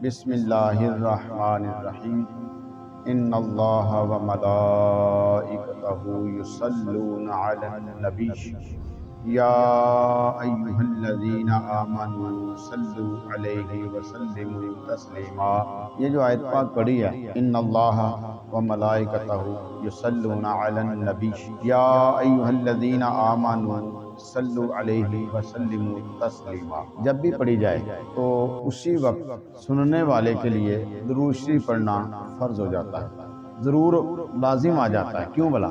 بسم اللہ الرحمن الرحیم ان اللہ و ملائکتہ یصلون علی النبی یا ایہا الذین آمنوا صلوا علیہ وسلموا تسلیما۔ یہ جو آیت پاک پڑھی ہے، ان اللہ و ملائکتہ یصلون علی النبی یا ایہا الذین آمنوا صلوا علیہ وسلموا تسلیما، جب بھی پڑھی جائے تو اسی وقت سننے والے کے لیے درود شریف پڑھنا فرض ہو جاتا ہے، ضرور لازم آ جاتا ہے۔ کیوں بلا؟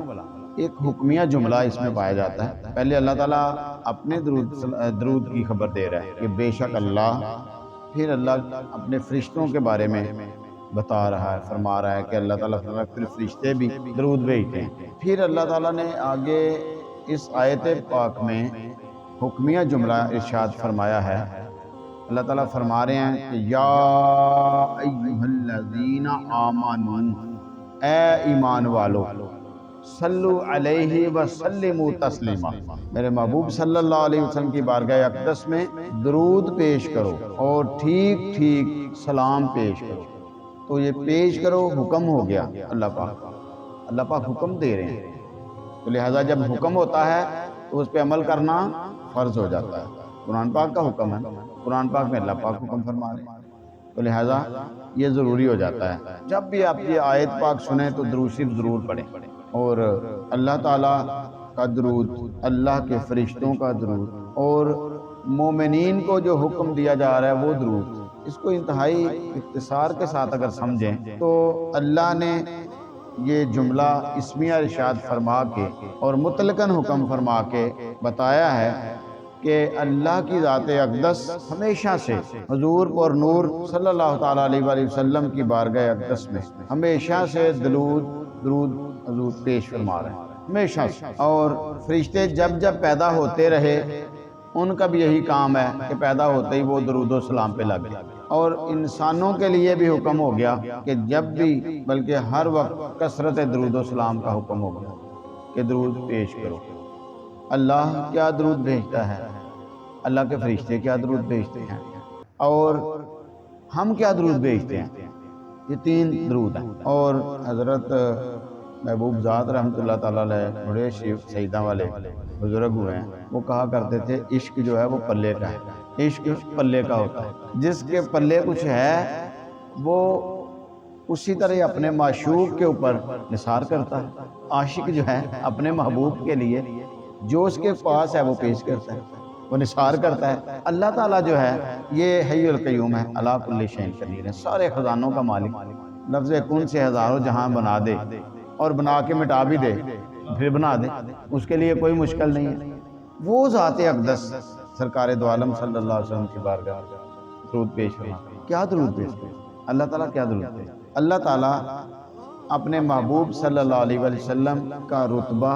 ایک حکمیہ جملہ اس میں پایا جاتا ہے۔ پہلے اللہ تعالیٰ اپنے درود کی خبر دے رہا ہے کہ بے شک اللہ، پھر اللہ اپنے فرشتوں کے بارے میں بتا رہا ہے، فرما رہا ہے کہ اللہ تعالیٰ پھر فرشتے بھی درود بھیجتے ہیں۔ پھر اللہ تعالیٰ نے آگے اس آیت پاک میں حکمیہ جملہ ارشاد فرمایا ہے۔ اللہ تعالیٰ فرما رہے ہیں کہ یا ایہا الذین آمنوا، اے ایمان والو، صلو علیہ وسلموا تسلیما، میرے محبوب صلی اللہ علیہ وسلم کی بارگاہ اقدس میں درود پیش کرو اور ٹھیک ٹھیک سلام پیش کرو۔ تو یہ پیش کرو حکم ہو گیا، اللہ پاک حکم دے رہے ہیں، تو لہٰذا جب حکم ہوتا ہے تو اس پہ عمل کرنا فرض ہو جاتا ہے۔ قرآن پاک کا حکم ہے، قرآن پاک میں اللہ پاک حکم فرما رہے ہیں، تو لہٰذا یہ ضروری ہو جاتا ہے۔ جب بھی آپ یہ آیت پاک سنیں تو درود شریف ضرور پڑھیں، اور اللہ تعالیٰ کا درود، اللہ کے فرشتوں کا درود، اور مومنین کو جو حکم دیا جا رہا ہے وہ درود، اس کو انتہائی اختصار کے ساتھ اگر سمجھیں تو اللہ نے یہ جملہ اسمیہ ارشاد فرما کے اور مطلقاً حکم فرما کے بتایا ہے کہ اللہ کی ذات اقدس ہمیشہ سے حضور پر نور صلی اللہ تعالیٰ علیہ وآلہ وسلم کی بارگاہ اقدس میں ہمیشہ سے درود حضور پیش فرما رہے ہیں، ہمیشہ سے۔ اور فرشتے جب جب پیدا ہوتے رہے ان کا بھی یہی کام ہے کہ پیدا ہوتے ہی وہ درود و سلام پہ لگے، اور انسانوں کے لیے بھی حکم ہو گیا کہ جب بھی بلکہ ہر وقت کثرت درود و سلام کا حکم ہو گیا کہ درود پیش کرو۔ اللہ کیا درود بھیجتا ہے، اللہ کے فرشتے کیا درود بھیجتے ہیں، اور ہم کیا درود بھیجتے ہیں، یہ تین درود ہیں۔ اور حضرت محبوب ذات رحمۃ اللہ تعالیٰ علیہ بڑے سیدہ والے بزرگ ہوئے ہیں، وہ کہا کرتے تھے عشق جو ہے وہ پلے کا ہے، عشق پلے کا ہوتا ہے، جس کے پلے کچھ ہے وہ اسی طرح اپنے معشوق کے اوپر نثار کرتا ہے۔ عاشق جو ہے اپنے محبوب کے لیے جو اس کے پاس ہے وہ پیش کرتا ہے، وہ نثار کرتا ہے۔ اللہ تعالیٰ جو ہے یہ حی القیوم ہے، علی کل شیء قدیر ہے، سارے خزانوں کا مالک، لفظ کن سے ہزاروں جہاں بنا دے اور بنا کے مٹا بھی دے پھر بنا دے، اس کے لیے کوئی مشکل نہیں ہے۔ وہ ذات اقدس سرکار دو عالم صلی اللہ علیہ وسلم کی بارگاہ درود پیش فرما، کیا درود پیش کرے اللہ تعالیٰ، کیا درود پیش؟ اللہ تعالیٰ اپنے محبوب صلی اللہ علیہ وآلہ وسلم کا رتبہ،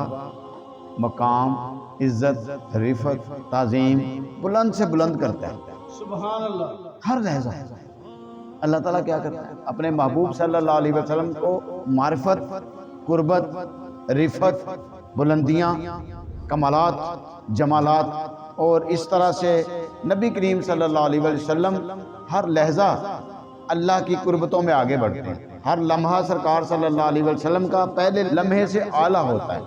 مقام، عزت، رفعت، تعظیم بلند سے بلند کرتا ہے، سبحان اللہ۔ ہر لحظہ اللہ تعالیٰ کیا کرتا ہے، اپنے محبوب صلی اللہ علیہ وسلم کو معرفت، قربت، رفعت، بلندیاں، کمالات، جمالات، اور اس طرح سے نبی کریم صلی اللہ علیہ وسلم ہر لحظہ اللہ کی قربتوں میں آگے بڑھتے ہیں۔ ہر لمحہ سرکار صلی اللہ علیہ وسلم کا پہلے لمحے سے اعلیٰ ہوتا ہے،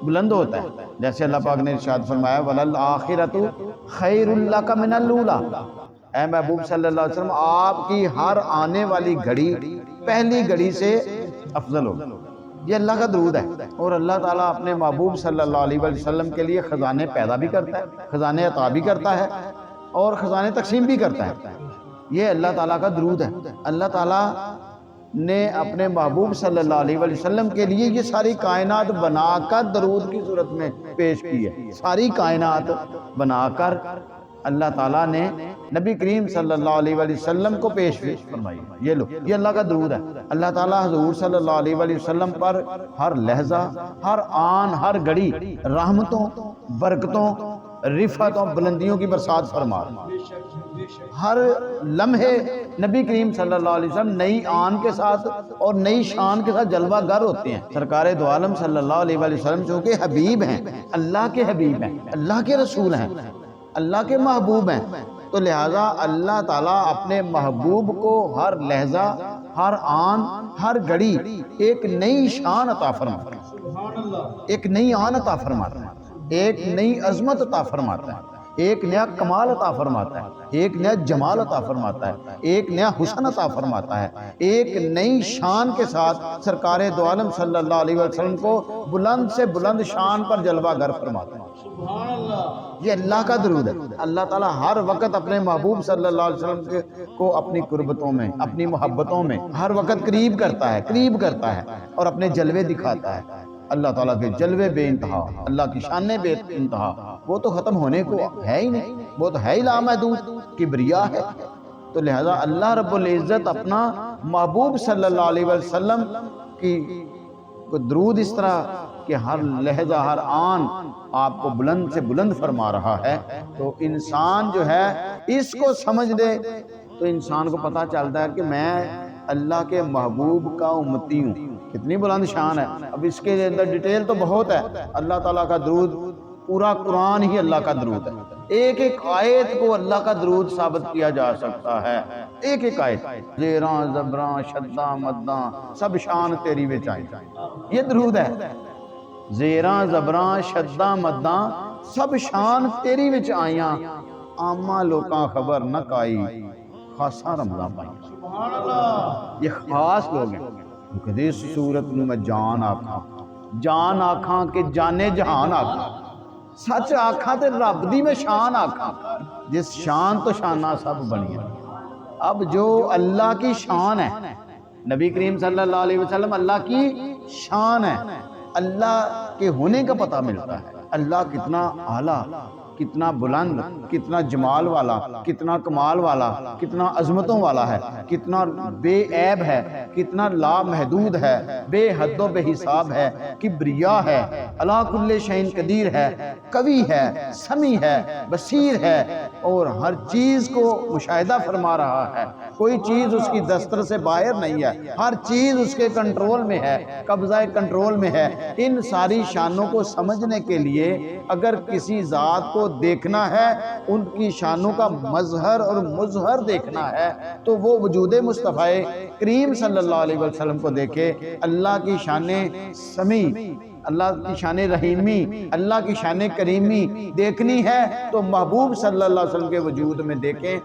بلند ہوتا ہے، جیسے اللہ پاک نے ارشاد فرمایا وَلَلْآخِرَةُ خَيْرٌ لَكَ مِنَ الْأُولَىٰ، اے محبوب صلی اللہ علیہ وسلم آپ کی ہر آنے والی گھڑی پہلی گھڑی سے افضل ہوگی۔ یہ اللہ کا درود ہے، اور اللہ تعالیٰ اپنے محبوب صلی اللہ علیہ وسلم کے لیے خزانے پیدا بھی کرتا ہے، خزانے عطا بھی کرتا ہے، اور خزانے تقسیم بھی کرتا ہے۔ یہ اللہ تعالیٰ کا درود ہے۔ اللہ تعالیٰ نے اپنے محبوب صلی اللہ علیہ وسلم کے لیے یہ ساری کائنات بنا کر درود کی صورت میں پیش کی ہے، ساری کائنات بنا کر اللہ تعالیٰ نے نبی کریم صلی اللہ علیہ وسلم کو پیش فرمائی۔ یہ لو، یہ اللہ کا درود ہے۔ اللہ تعالیٰ حضور صلی اللہ علیہ وسلم پر ہر لحظہ، ہر آن، ہر گھڑی رحمتوں، برکتوں، رفعت اور بلندیوں کی برسات فرما رہا ہے۔ ہر لمحے نبی کریم صلی اللہ علیہ وسلم نئی آن کے ساتھ اور نئی شان کے ساتھ جلوہ گر ہوتے ہیں۔ سرکار دو عالم صلی اللہ علیہ وسلم چونکہ حبیب ہیں، اللہ کے حبیب ہیں، اللہ کے رسول ہیں، اللہ کے محبوب ہیں، تو لہٰذا اللہ تعالیٰ اپنے محبوب کو ہر لہجہ، ہر آن، ہر گھڑی ایک نئی شان عطا فرماتا ہے، ایک نئی آن عطا فرماتا ہے، ایک نئی عظمت عطا فرماتا ہے، ایک نیا کمال عطا فرماتا ہے، ایک نیا جمال عطا فرماتا ہے، ایک نیا حسن عطا فرماتا ہے، ایک نئی شان کے ساتھ سرکار دو عالم صلی اللہ علیہ وسلم کو بلند سے بلند شان پر جلوہ گر فرماتا ہے۔ یہ اللہ کا درود ہے۔ اللہ تعالیٰ ہر وقت اپنے محبوب صلی اللہ علیہ وسلم کو اپنی قربتوں میں، اپنی محبتوں میں ہر وقت قریب کرتا ہے اور اپنے جلوے دکھاتا ہے۔ اللہ تعالیٰ کے جلوے بے انتہا، اللہ کی شانیں بے انتہا، وہ تو ختم ہونے کو ہے ہی نہیں، وہ تو ہے ہی لامحدود، کبریا ہے۔ تو لہذا اللہ رب العزت اپنا محبوب صلی اللہ علیہ وسلم کی درود اس طرح کہ ہر لہجہ، ہر آن آپ کو بلند سے بلند فرما رہا ہے، تو انسان جو ہے اس کو سمجھ لے تو انسان کو پتہ چلتا ہے کہ میں اللہ کے محبوب کا امتی ہوں۔ کتنی بلند شان ہے۔ اب اس کے اندر ڈیٹیل تو بہت ہے۔ اللہ تعالیٰ کا درود، پورا قرآن ہی اللہ کا درود ہے۔ ایک ایک آیت کو اللہ کا درود ثابت کیا جا سکتا ہے، ایک ایک آیت، زیراں زبراں شداں مداں سب شان تیری وچ آئی، یہ درود ہے۔ زیراں زبراں شداں مداں سب شان تیری وچ آئیاں، عامہ لوکاں خبر نہ کائی، خاصا رمضان پائی۔ یہ خاص لوگ ہیں۔ کدی صورت نو میں جان آکھاں کہ جانے جہان آکھاں، سچ آکھاں تے رب دی میں شان آکھاں، جس شان تو شانہ سب بنیاں۔ اب جو اللہ کی شان ہے، نبی کریم صلی اللہ علیہ وسلم اللہ کی شان ہے، اللہ کے ہونے کا پتہ ملتا ہے۔ اللہ کتنا اعلیٰ، کتنا بلند، کتنا جمال والا، کتنا کمال والا، کتنا عظمتوں والا ہے، کتنا بے عیب ہے، کتنا لا محدود ہے، بے حد و بے حساب ہے، کبریا ہے، علی کل شیء قدیر ہے، قوی ہے، سمیع ہے، بصیر ہے، اور ہر چیز کو مشاہدہ فرما رہا ہے۔ کوئی چیز اس کی دستر سے باہر نہیں ہے، ہر چیز اس کے کنٹرول میں ہے، قبضہ کنٹرول میں ہے۔ ان ساری شانوں کو سمجھنے کے لیے اگر کسی ذات کو دیکھنا ہے، ان کی شانوں کا مظہر اور مظہر دیکھنا ہے، تو وہ وجود مصطفیٰ کریم صلی اللہ علیہ وسلم کو دیکھے۔ اللہ کی شان سمیع، اللہ کی شان رحیمی، اللہ کی شان کریمی دیکھنی ہے تو محبوب صلی اللہ علیہ وسلم کے وجود میں دیکھیں،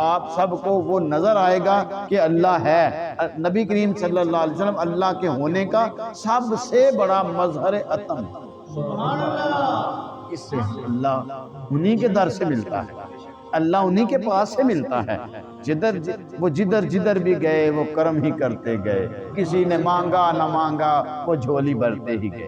آپ سب کو وہ نظر آئے گا کہ اللہ ہے۔ نبی کریم صلی اللہ علیہ وسلم اللہ کے ہونے کا سب سے بڑا مظہر عتم ہے۔ سبحان اللہ۔ اس سے اللہ انہی کے در سے ملتا ہے، اللہ انہی کے پاس سے ملتا ہے۔ جدھر بھی گئے وہ کرم ہی کرتے گئے، کسی نے مانگا نہ مانگا وہ جھولی بھرتے ہی گئے۔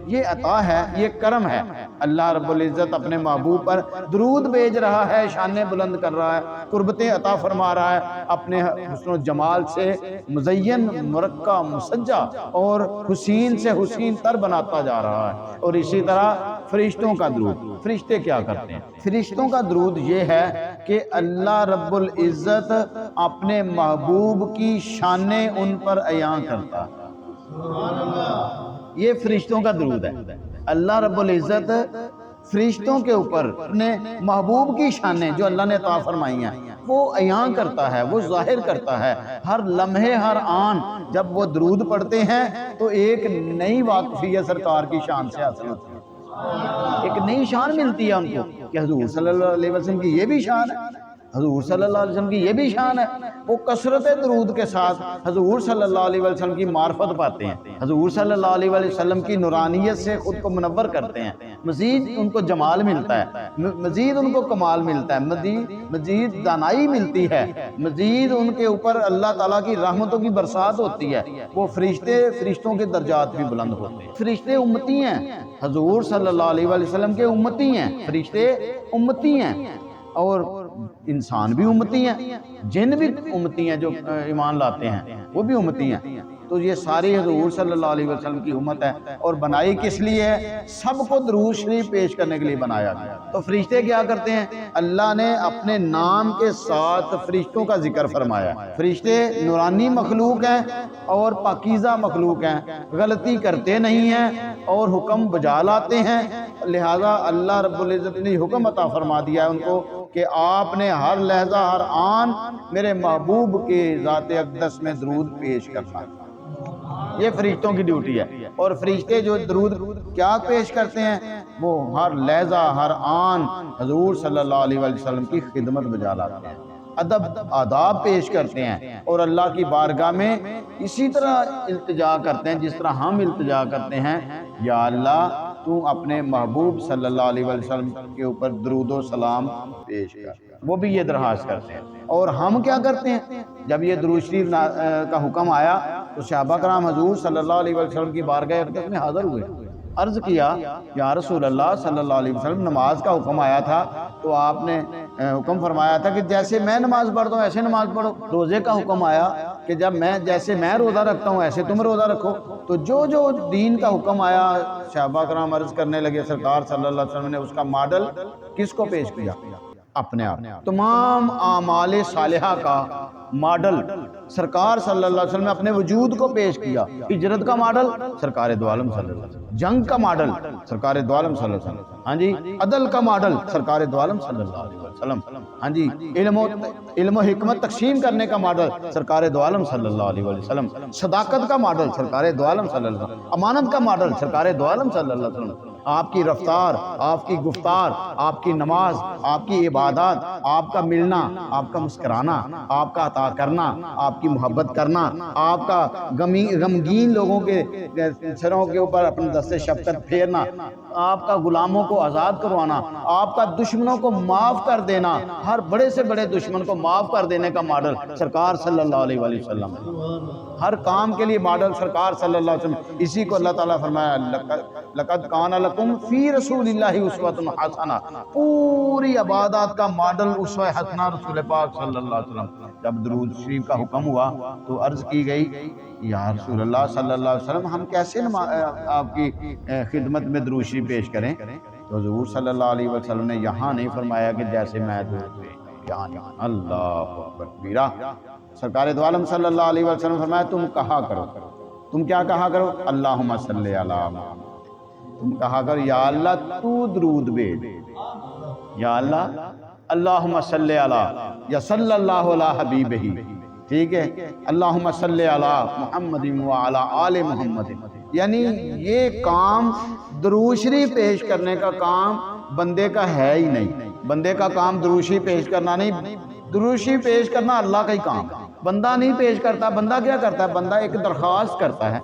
یہ عطا ہے، یہ کرم ہے۔ اللہ رب العزت اپنے محبوب پر درود بھیج رہا ہے، شانیں بلند کر رہا ہے، قربتیں عطا فرما رہا ہے، اپنے حسن و جمال سے مزین، مرقع، مسجع اور حسین سے حسین تر بناتا جا رہا ہے۔ اور اسی طرح فرشتوں کا درود، فرشتے کیا کرتے ہیں؟ فرشتوں کا درود یہ ہے کہ اللہ رب العزت اپنے محبوب کی شانیں ان پر عیاں کرتا ہے۔ یہ فرشتوں کا درود ہے۔ اللہ رب العزت فرشتوں کے اوپر اپنے محبوب کی شانیں جو اللہ نے عطا فرمائی ہیں وہ عیاں کرتا ہے، وہ ظاہر کرتا ہے۔ ہر لمحے، ہر آن جب وہ درود پڑھتے ہیں تو ایک نئی واقفیت سرکار کی شان سے حاصل ہوتی ہے، ایک نئی شان ملتی ہے ان کو کہ حضور صلی اللہ علیہ وسلم کی یہ بھی شان ہے، حضور صلی اللہ علیہ وسلم کی یہ بھی شان ہے۔ وہ کثرت درود کے ساتھ حضور صلی اللہ علیہ وسلم کی معرفت پاتے ہیں، حضور صلی اللہ علیہ وسلم کی نورانیت سے خود کو منور کرتے ہیں، مزید ان کو جمال ملتا ہے، مزید ان کو کمال ملتا ہے، مزید دانائی ملتی ہے، مزید ان کے اوپر اللہ تعالیٰ کی رحمتوں کی برسات ہوتی ہے۔ وہ فرشتوں کے درجات بھی بلند ہوتے ہیں۔ فرشتے امتی ہیں، حضور صلی اللہ علیہ وسلم کے امتی ہیں، فرشتے امتی ہیں، اور انسان بھی امتی ہیں، جن بھی امتی ہیں، جو ایمان لاتے ہیں وہ بھی امتی ہیں۔ تو یہ ساری حضور صلی اللہ علیہ وسلم کی امت ہے، اور بنائی کس لیے ہے؟ سب کو درود شریف پیش کرنے کے لیے بنایا گیا۔ تو فرشتے کیا کرتے ہیں؟ اللہ نے اپنے نام کے ساتھ فرشتوں کا ذکر فرمایا۔ فرشتے نورانی مخلوق ہیں اور پاکیزہ مخلوق ہیں، غلطی کرتے نہیں ہیں اور حکم بجا لاتے ہیں، لہذا اللہ رب العزت نے حکم عطا فرما دیا ہے ان کو کہ آپ نے ہر لحظہ ہر آن میرے محبوب کے ذات اقدس میں درود پیش کرنا۔ یہ فرشتوں کی ڈیوٹی ہے، اور فرشتے جو درود کیا پیش کرتے ہیں، وہ ہر لحظہ ہر آن حضور صلی اللہ علیہ وسلم کی خدمت بجا لاتے ہیں، ادب آداب پیش کرتے ہیں، اور اللہ کی بارگاہ میں اسی طرح التجا کرتے ہیں جس طرح ہم التجا کرتے ہیں، یا اللہ تو اپنے محبوب صلی اللہ علیہ وسلم کے اوپر درود و سلام پیش کر۔ وہ بھی یہ درخواست کرتے ہیں، اور ہم کیا کرتے ہیں؟ جب یہ درود شریف کا حکم آیا تو صحابہ کرام حضور صلی اللہ علیہ وسلم کی بارگاہ اقدس میں حاضر ہوئے، عرض کیا یا رسول اللہ صلی اللہ علیہ وسلم، نماز کا حکم آیا تھا تو آپ نے حکم فرمایا تھا کہ جیسے میں نماز پڑھتا ہوں ایسے نماز پڑھو۔ روزے کا حکم آیا کہ جب جیسے میں روزہ رکھتا ہوں ایسے تم روزہ رکھو۔ تو جو دین کا حکم آیا، صحابہ کرام عرض کرنے لگے سرکار صلی اللہ علیہ وسلم نے اس کا ماڈل کس کو پیش کیا؟ اپنے آپ۔ تمام اعمال صالحہ کا ماڈل سرکار صلی اللہ علیہ وسلم نے اپنے وجود کو پیش کیا۔ ہجرت کا ماڈل سرکار دو عالم صلی اللہ علیہ وسلم، جنگ کا ماڈل سرکار دو عالم صلی اللہ علیہ وسلم، ہاں جی، عدل کا ماڈل سرکار دو عالم صلی اللہ علیہ وسلم، ہاں جی، علم و حکمت تقسیم کرنے کا ماڈل سرکار دو عالم صلی اللہ علیہ وسلم، صداقت کا ماڈل سرکار دو عالم صلی اللہ علیہ وسلم، امانت کا ماڈل سرکار دو عالم صلی اللہ علیہ وسلم۔ آپ کی رفتار، آپ کی گفتار، آپ کی نماز، آپ کی عبادات، آپ کا ملنا، آپ کا مسکرانا، آپ کا عطا کرنا، آپ کی محبت کرنا، آپ کا غمگین لوگوں کے سروں کے اوپر اپنے دست شفقت پھیرنا، آپ کا غلاموں کو آزاد کروانا، آپ کا دشمنوں کو معاف کر دینا، ہر بڑے سے بڑے دشمن کو معاف کر دینے کا ماڈل سرکار صلی اللہ علیہ وسلم، ہر کام کے لیے ماڈل سرکار صلی اللہ علیہ وسلم۔ اسی کو اللہ تعالیٰ فرمایا لقد کان لکم فی رسول اللہ اسوۃ حسنہ، پوری عبادات کا ماڈل اسوہ حسنہ رسول پاک صلی اللہ علیہ وسلم۔ جب درود شریف کا حکم ہوا تو عرض کی گئی یا رسول اللہ صلی اللہ علیہ وسلم ہم کیسے آپ کی خدمت میں درود شریف پیش کریں؟ تو حضور صلی اللہ علیہ وسلم نے یہاں نہیں فرمایا کہ جیسے میں درود یہاں اللہ اکبر کبیرہ، سرکار دو عالم صلی اللہ علیہ وسلم فرمایا تم کہا کرو، تم کیا کہا کرو؟ اللہم صلی علی محمد، تم کہا کرو یا اللہ تو درود بھیج، یا اللہ اللہم صلی علی یا صلی اللہ علی حبیبہ، ٹھیک ہے، اللہم صلی علی محمد وعلی آل محمد۔ یعنی یہ کام درود شریف پیش کرنے کا کام بندے کا ہے ہی نہیں، بندے کا کام درود شریف پیش کرنا نہیں، درود شریف پیش کرنا اللہ کا ہی کام، بندہ نہیں پیش کرتا۔ بندہ کیا کرتا ہے؟ بندہ ایک درخواست کرتا ہے،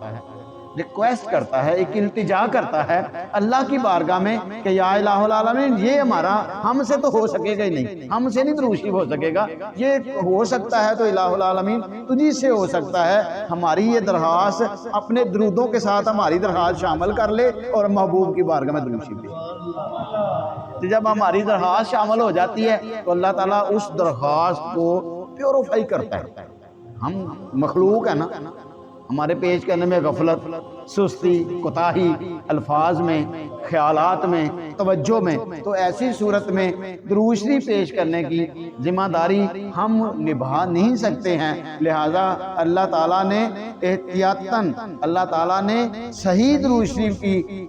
ریکویسٹ کرتا ہے، ایک التجا کرتا ہے اللہ کی بارگاہ میں کہ یا الہ العالمین یہ ہمارا ہم سے تو ہو سکے گا ہی نہیں، ہم سے نہیں درود شریف ہو سکے گا، یہ ہو سکتا ہے تو الہ العالمین تجھی سے ہو سکتا ہے، ہماری یہ درخواست اپنے درودوں کے ساتھ ہماری درخواست شامل کر لے اور محبوب کی بارگاہ میں درود شریف دے۔ جب ہماری درخواست شامل ہو جاتی ہے تو اللہ تعالیٰ اس درخواست کو پیوریفائی کرتا ہے۔ ہم مخلوق ہے نا، ہمارے پیش کرنے میں غفلت، سستی، کوتاہی، الفاظ میں، خیالات میں، توجہ میں، تو ایسی صورت میں درود شریف پیش کرنے کی ذمہ داری ہم نبھا نہیں سکتے ہیں، لہٰذا اللہ تعالیٰ نے احتیاطاً، اللہ تعالیٰ نے صحیح درود شریف کی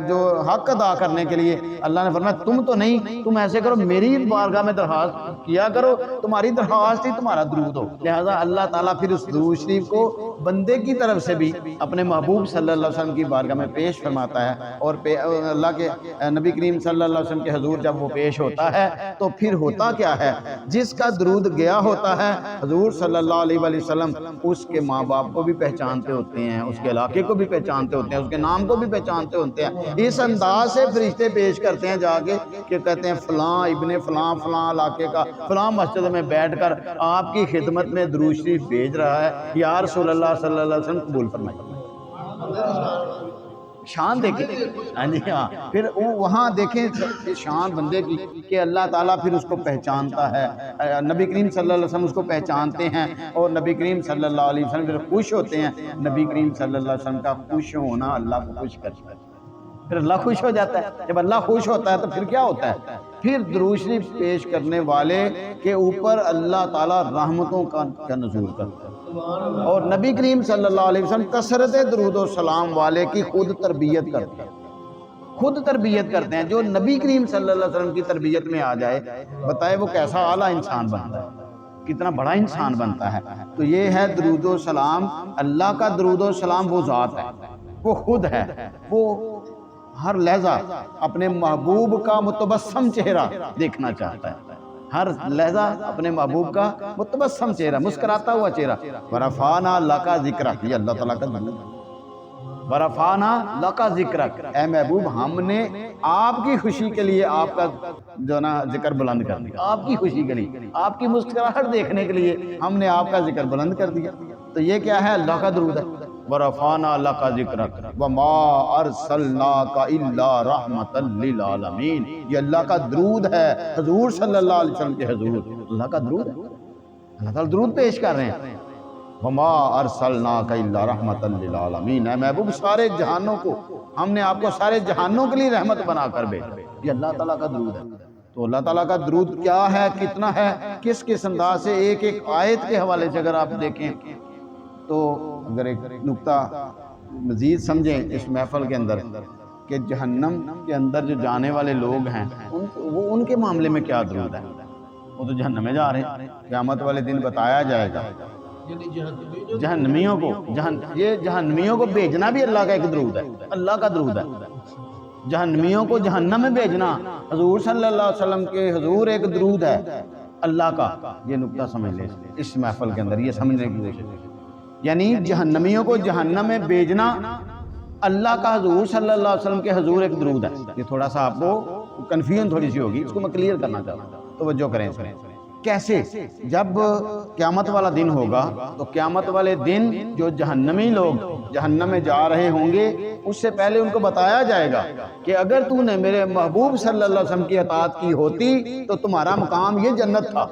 جو حق ادا کرنے کے لیے اللہ نے فرمایا تم تو نہیں، تم ایسے کرو میری بارگاہ میں درخواست کیا کرو، تمہاری درخواست ہی تمہارا درود ہو۔ لہٰذا اللہ تعالیٰ پھر اس درود شریف کو بندے کی طرف سے بھی اپنے محبوب صلی اللہ علیہ وسلم کی بارگاہ میں پیش فرماتا ہے، اور اللہ کے نبی کریم صلی اللہ علیہ وسلم کے حضور جب وہ پیش ہوتا ہے تو پھر ہوتا کیا ہے؟ جس کا درود گیا ہوتا ہے حضور صلی اللہ علیہ وسلم اس کے ماں باپ کو بھی پہچانتے ہوتے ہیں، اس کے علاقے کو بھی پہچانتے ہوتے ہیں، اس کے نام کو بھی پہچانتے ہوتے ہیں۔ اس انداز سے فرشتے پیش کرتے ہیں جا کے کہ کہتے ہیں فلاں ابن فلاں فلاں علاقے کا فلاں مسجد میں بیٹھ کر آپ کی خدمت میں درود شریف بھیج رہا ہے، یا رسول اللہ صلی اللہ علیہ وسلم قبول فرمائے۔ شان دیکھیں، ہاں جی ہاں، پھر وہاں دیکھیں شان بندے کی کہ اللہ تعالیٰ پھر اس کو پہچانتا ہے، نبی کریم صلی اللہ علیہ وسلم اس کو پہچانتے ہیں، اور نبی کریم صلی اللہ علیہ وسلم پھر خوش ہوتے ہیں۔ نبی کریم صلی اللہ علیہ وسلم کا خوش ہونا اللہ کو خوش کرتا ہے، پھر اللہ خوش ہو جاتا ہے۔ جب اللہ خوش ہوتا ہے تو پھر کیا ہوتا ہے؟ پھر درود شریف پیش کرنے والے کے اوپر اللہ تعالیٰ رحمتوں کا نزول کرتا ہے، اور نبی کریم صلی اللہ علیہ وسلم کثرت درود و سلام والے کی خود تربیت کرتے ہیں۔ خود تربیت کرتے ہیں. جو نبی کریم صلی اللہ علیہ وسلم کی تربیت میں آ جائے بتائے وہ کیسا اعلیٰ انسان بنتا ہے, کتنا بڑا انسان بنتا ہے. تو یہ ہے درود و سلام. اللہ کا درود و سلام وہ ذات ہے, وہ خود ہے, وہ ہر لحظہ اپنے محبوب کا متبسم چہرہ دیکھنا چاہتا ہے, ہر لحظہ اپنے محبوب کا متبسم چہرہ, مسکراتا ہوا چہرہ. ورفعنا لک ذکرک, یہ اللہ تعالیٰ کا درود ہے. ورفعنا لک ذکرک, اے محبوب ہم نے آپ کی خوشی کے لیے آپ کا جو نا ذکر بلند کر دیا, آپ کی خوشی کے لیے, آپ کی مسکراہٹ دیکھنے کے لیے ہم نے آپ کا ذکر بلند کر دیا. تو یہ کیا ہے؟ اللہ کا درود ہے. ورفعنا لک ذکرک وما ارسلناک الا رحمتا للعالمین, یہ اللہ کا درود ہے حضور صلی اللہ علیہ وسلم کے حضور. اللہ کا درود ہے, اللہ تعالیٰ درود پیش کر رہے ہیں. وما ارسلناک الا رحمتا للعالمین, اے محبوب سارے جہانوں کو ہم نے آپ کو سارے جہانوں کے لیے رحمت بنا کر بھیجا. یہ اللہ تعالیٰ کا درود ہے. تو اللہ تعالیٰ کا درود کیا ہے, کتنا ہے, کس کس انداز سے, ایک ایک آیت کے حوالے سے اگر آپ دیکھیں تو اگر ایک نکتہ مزید سمجھیں اس محفل کے اندر کہ جہنم کے اندر جو جانے والے لوگ ہیں وہ ان کے معاملے میں کیا درود ہے. وہ تو جہنم میں جا رہے ہیں, قیامت والے دن بتایا جائے گا. جہنمیوں کو یہ جہنمیوں کو بھیجنا بھی اللہ کا ایک درود ہے, اللہ کا درود ہے. جہنمیوں کو جہنم میں بھیجنا حضور صلی اللہ علیہ وسلم کے حضور ایک درود ہے اللہ کا. یہ نکتہ سمجھ لیں اس محفل کے اندر, یہ سمجھنے کی کوشش. یعنی جہنمیوں کو جہنم میں بھیجنا اللہ کا حضور صلی اللہ علیہ وسلم کے حضور ایک درود ہے. یہ تھوڑا سا آپ کو کنفیوژن تھوڑی سی ہوگی, اس کو میں کلیئر کرنا چاہتا ہوں, توجہ کریں اس میں. کیسے؟ جب قیامت والا دن ہوگا تو قیامت والے دن جو جہنمی لوگ جہنم میں جا رہے ہوں گے اس سے پہلے ان کو بتایا جائے گا کہ اگر تو نے میرے محبوب صلی اللہ علیہ وسلم کی اطاعت کی ہوتی تو تمہارا مقام یہ جنت تھا.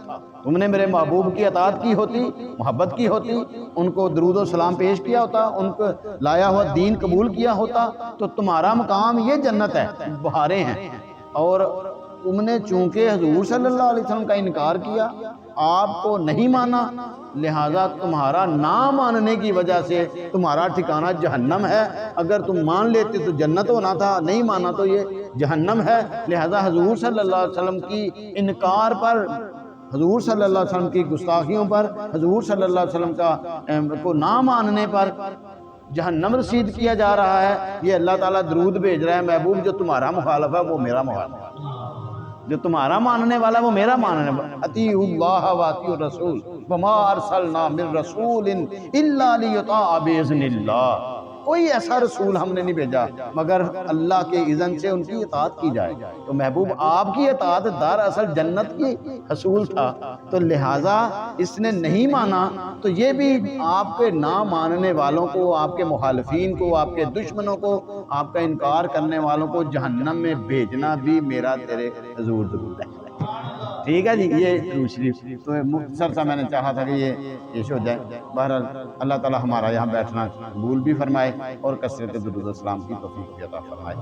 تم نے میرے محبوب کی اطاعت کی ہوتی, محبت کی ہوتی, ان کو درود و سلام پیش کیا ہوتا, ان کو لایا ہوا دین قبول کیا ہوتا تو تمہارا مقام یہ جنت ہے, بہاریں ہیں. اور تم نے چونکہ حضور صلی اللہ علیہ وسلم کا انکار کیا, آپ کو نہیں مانا, لہٰذا تمہارا نہ ماننے کی وجہ سے تمہارا ٹھکانہ جہنم ہے. اگر تم مان لیتے تو جنت ہونا تھا, نہیں مانا تو یہ جہنم ہے. لہٰذا حضور صلی اللہ علیہ وسلم کی انکار پر, حضور صلی اللہ علیہ وسلم کی گستاخیوں پر, حضور صلی اللہ علیہ وسلم کا کو نہ ماننے پر جہنم رسید کیا جا رہا ہے. یہ اللہ تعالیٰ درود بھیج رہا ہے, محبوب جو تمہارا مخالف ہے وہ میرا مخالف ہے, جو تمہارا ماننے والا وہ میرا ماننے والا. اطیعوا اللہ و اطیعوا الرسول وما ارسلنا من رسول الا لیطاع باذن اللہ. کوئی ایسا رسول ہم نے نہیں بھیجا مگر اللہ کے اذن سے ان کی اطاعت کی جائے. تو محبوب آپ کی اطاعت دراصل جنت کی حصول تھا, تو لہٰذا اس نے نہیں مانا تو یہ بھی آپ کے نہ ماننے والوں کو, آپ کے مخالفین کو, آپ کے دشمنوں کو, آپ کا انکار کرنے والوں کو جہنم میں بھیجنا بھی میرا تیرے حضور درود ہے. ٹھیک ہے جی, یہ درود شریف تو مختصر سا میں نے چاہا تھا کہ یہ پیش ہو جائے. بہرحال اللہ تعالیٰ ہمارا یہاں بیٹھنا قبول بھی فرمائے اور کثرت درود و سلام کی توفیق بھی عطا فرمائے.